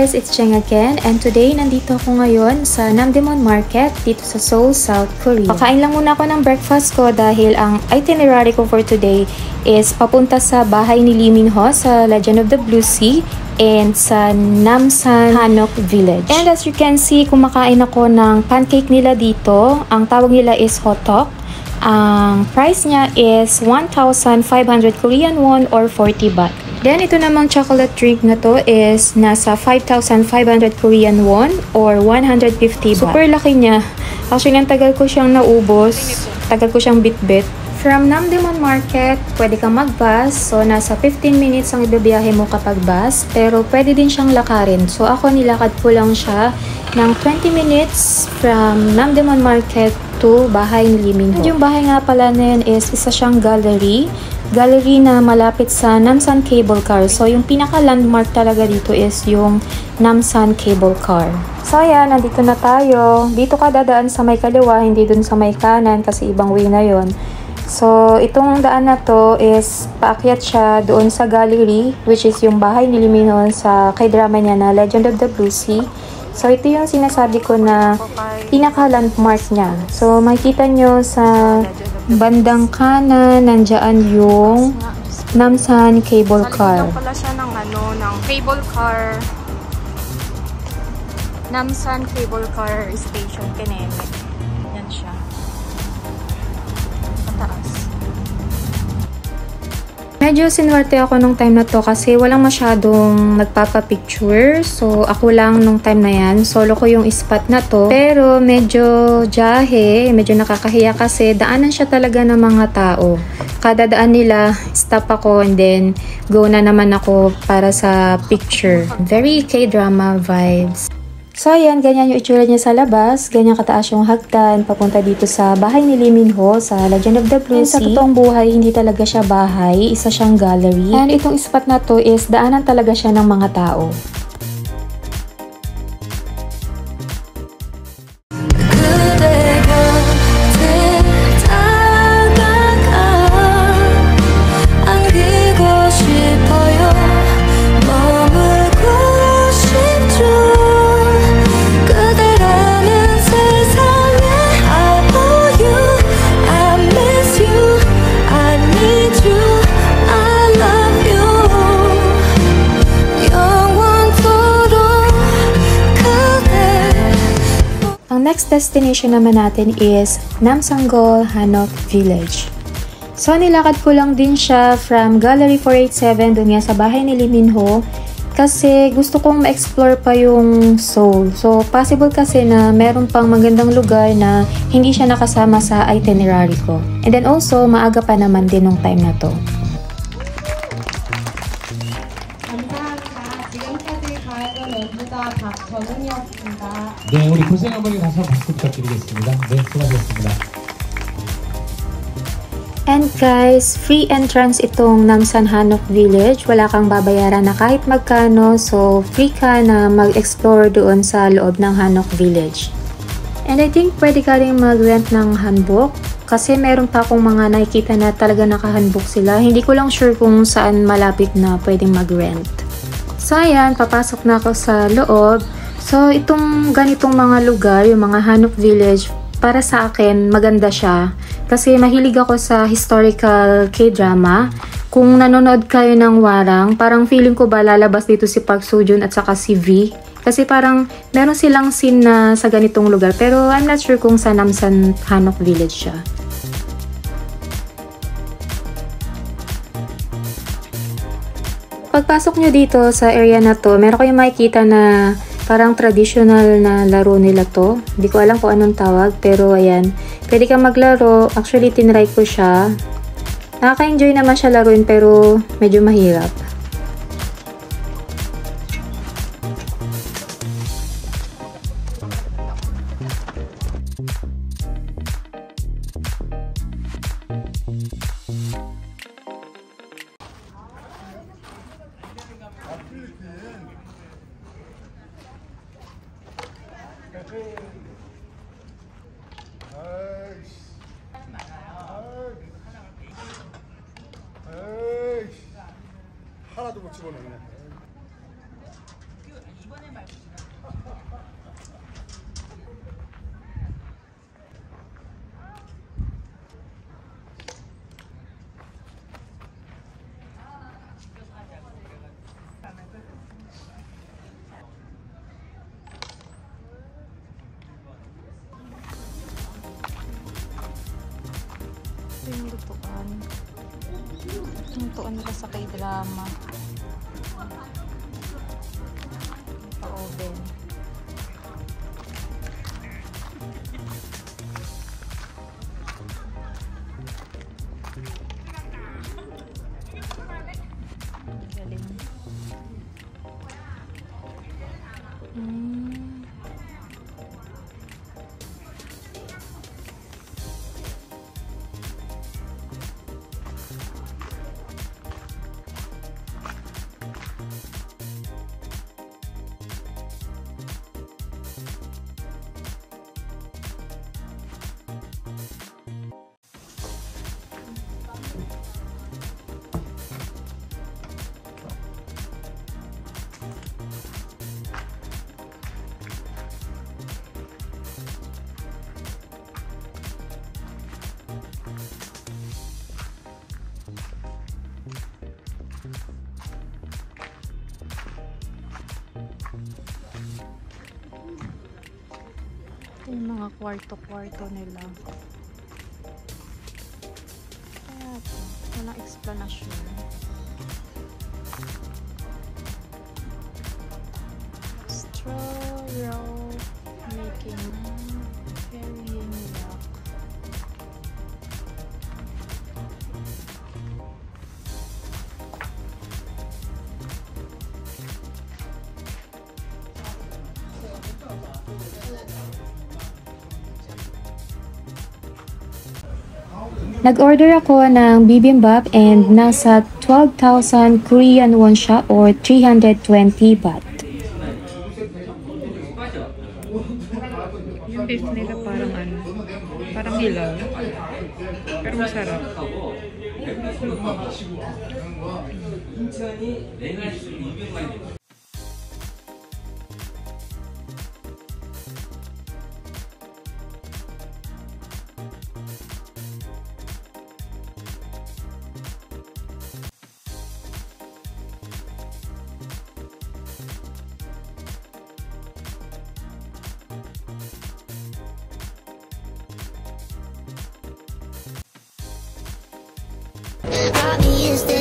guys, it's Cheng again, and today nandito ako ngayon sa Namdaemun Market dito sa Seoul, South Korea. Pakain lang muna ako ng breakfast ko dahil ang itinerary ko for today is papunta sa bahay ni Lee Min-ho sa Legend of the Blue Sea and sa Namsan Hanok Village. And as you can see, kumakain ako ng pancake nila dito. Ang tawag nila is hotok. Ang price niya is 1,500 Korean won or 40 baht. Then, ito namang chocolate drink na to is nasa 5,500 Korean won or 150 baht. Super laki niya. Actually, ang tagal ko siyang naubos. Tagal ko siyang bit-bit. From Namdaemun Market, pwede kang mag-bus. So, nasa 15 minutes ang ibibiyahe mo kapag bus. Pero, pwede din siyang lakarin. So, ako nilakad ko lang siya ng 20 minutes from Namdaemun Market to bahay ni Lee Min-ho. Yung bahay nga pala na yun is isa siyang gallery. Gallery na malapit sa Namsan Cable Car. So, yung pinaka-landmark talaga dito is yung Namsan Cable Car. So, ayan, nandito na tayo. Dito ka dadaan sa may kaliwa, hindi dun sa may kanan kasi ibang way na yon. So, itong daan na to is paakyat siya doon sa gallery, which is yung bahay ni Lee Min-ho sa k-drama niya na Legend of the Blue Sea. So, ito yung sinasabi ko na pinaka-landmark niya. So, makikita nyo sa bandang kanan, nandiyan yung Namsan Cable Car. Salita pala siya ng ng cable car. Namsan Cable Car Station, Kineme. Yan siya. Pataas. Medyo sinwerte ako nung time na to kasi walang masyadong nagpapapicture. So, ako lang nung time na yan. Solo ko yung spot na to. Pero, medyo jahe, medyo nakakahiya kasi daanan siya talaga ng mga tao. Kada daan nila, stop ako and then go na naman ako para sa picture. Very K-drama vibes. So, ayan, ganyan yung itsura niya sa labas. Ganyan kataas yung hagdan papunta dito sa bahay ni Lee Min-ho sa Legend of the Blue Sea. Sa totoong buhay, hindi talaga siya bahay. Isa siyang gallery. And itong spot na to is daanan talaga siya ng mga tao. Next destination naman natin is Namsanggol Hanok Village. So, nilakad ko lang din siya from Gallery 487 doon nga sa bahay ni Lee Min-ho kasi gusto kong ma-explore pa yung Seoul. So, possible kasi na meron pang magandang lugar na hindi siya nakasama sa itinerary ko. And then also, maaga pa naman din nung time na to. 네, 우리 고생 어머니 가서 박수 부탁드리겠습니다. 네, 수고하셨습니다. And guys, free entrance itong Namsan Hanok Village. Wala kang babayaran na kahit magkano. So, free ka na mag-explore doon sa loob ng Hanok Village. And I think pwede ka rin mag-rent ng hanbok. Kasi meron pa akong mga nakikita na talaga nakahanbok sila. Hindi ko lang sure kung saan malapit na pwedeng mag-rent. So, ayan, papasok na ako sa loob. So, itong ganitong mga lugar, yung mga Hanok Village, para sa akin, maganda siya. Kasi mahilig ako sa historical K-drama. Kung nanonood kayo ng Warang, parang feeling ko ba lalabas dito si Park Seo-joon at saka si V. Kasi parang meron silang scene na sa ganitong lugar. Pero I'm not sure kung sa Namsan Hanok Village siya. Pagpasok nyo dito sa area na to, meron kayong makikita na parang traditional na laro nila to. Hindi ko alam kung anong tawag, pero ayan. Pwede kang maglaro. Actually, tinry ko siya. Nakaka-enjoy naman siya laruin, pero medyo mahirap. 하나도 못 집어넣네. yung lutuan. Yung lutuan nila sa K-drama. Pa-oven. Galing. Yung mga kwarto-kwarto nila. Kaya ito, walang explanation. Straw roll making varying rock. Nag-order ako ng bibimbap and nasa 12,000 Korean won siya or 320 baht. Yung beef nila parang ano, parang hilaw. Pero masarap. Bobby is there.